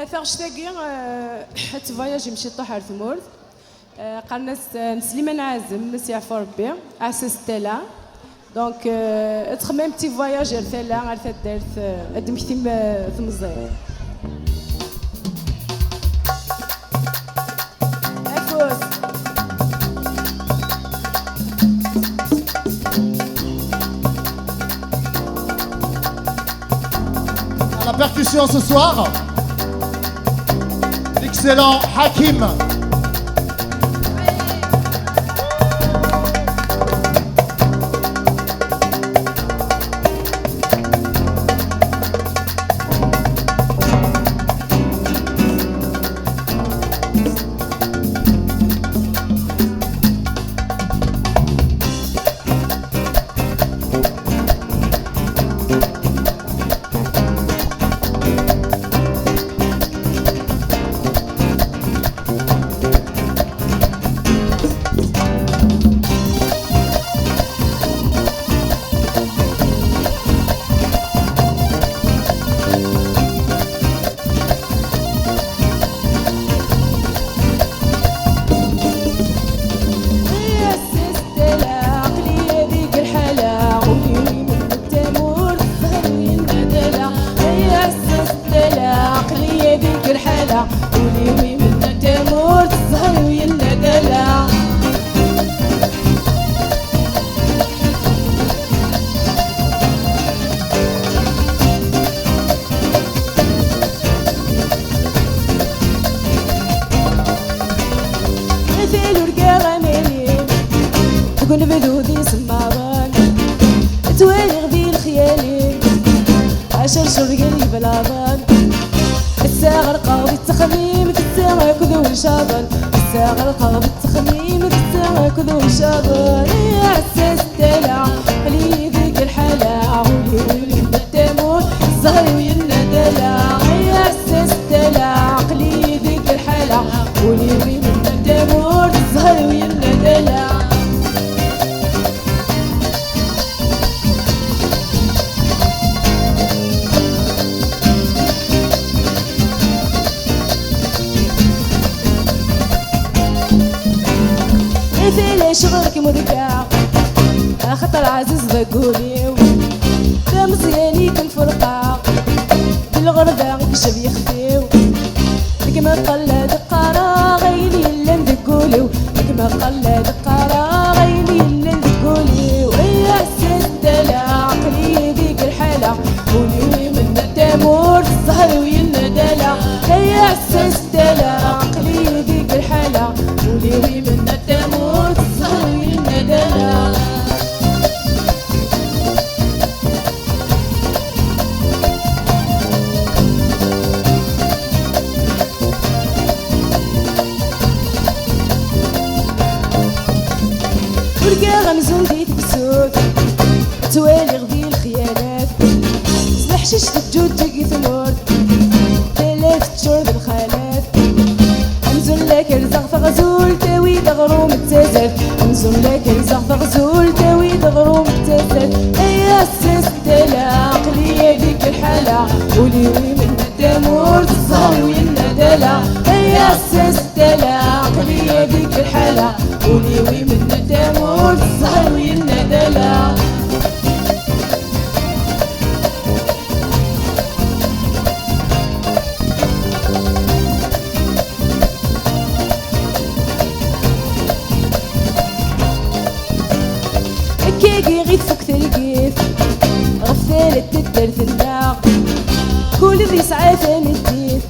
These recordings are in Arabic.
فاغشتاكي تفواياجي مشيت طوح على ثمورث قالنا سليمان عازم مسي عفو ربي عساس تالا دونك تخمم تي فواياج رثالا عرفت دارت ادمكتي ثمزير افوز À la percussion ce soir, l'excellent Hakim. كون بدودي سماوان توالي غدي الخيالي عشر شرقلي بلابان الساغ رقاو بالتخميم تتساغ كذو شابان الساغ رقاو بالتخميم تتساغ كذو شابان يا عساس الدلع خلي ذيك الحالة عولي ويلي بالتامور الزهر ويلنا دلع يا عساس الدلع خلي ذيك الحالة عولي ويلي بالتامور الزهر ويلنا دلع مثل شغلك مرقع خطر عزيز بقولي دا مزياني كنفرقع بالغربة كشب يخفيو ديك ما قلد القرا غيلي الا ندقوليو ديك ما قلد القرا غيلي الا ندقوليو يا عساس الدلع عقلي ديك الحالة قولي من التامور الزهر ويلنا دلع يا عساس الدلع عقلي ديك الحالة قولي من التامور الزهر ويلنا دلع ورقا غمزون ديت بسود توالي غدي الخيانات سلاح ششت الجود تقي ثمور ثلاث شهور بالخالات أمزون لك رزق فغزول تاوي دغروم التزف أمزون لك رزق فغزول تاوي دغروم التزف يا عساس الدلع عقلي ديك الحالة قولي من التامور الزهر ويلنا دلع يا عساس الدلع عقلي ديك الحالة قولي من التامور الزهر ويلنا دلع كيكي غيت فوق تلقيت غفالة تدر ثلاق كل ذي ساعة مديت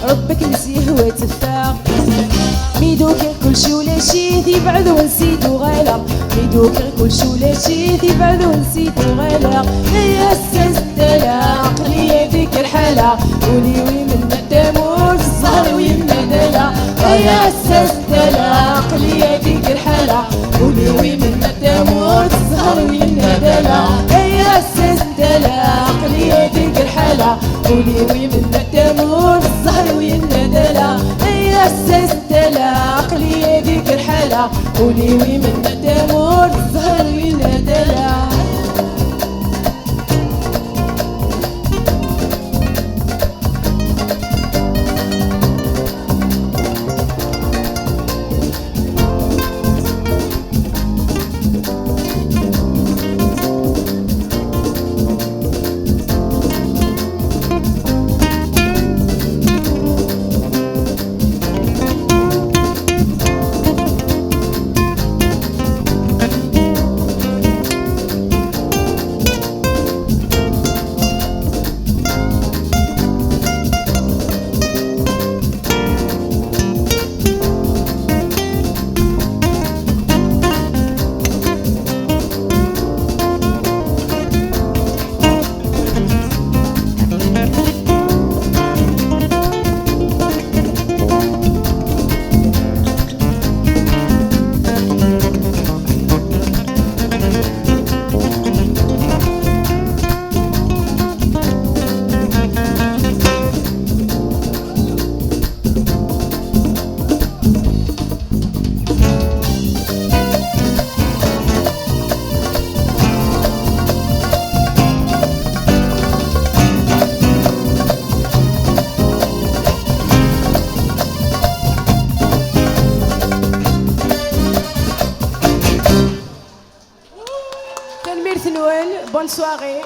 ربك نسيه وتفاق ميدوك كل شو لاشي تبعد ونسيتو غالق ميدوك كل شو لاشي تبعد ونسيتو غالق يا عساس الدلع عقلي ديك الحالة قولي من التامور الزهر ويمنا دلع يا عساس الدلع عقلي ديك الحالة قولي من التامور الزهر ويمنا دلع يا عساس الدلع عقلي ديك الحالة قولي من التامور الزهر ويمنا دلع يا عساس الدلع عقلي ديك الحالة قولي من التامور الزهر ويمنا دلع Myrthe Noël, bonne soirée.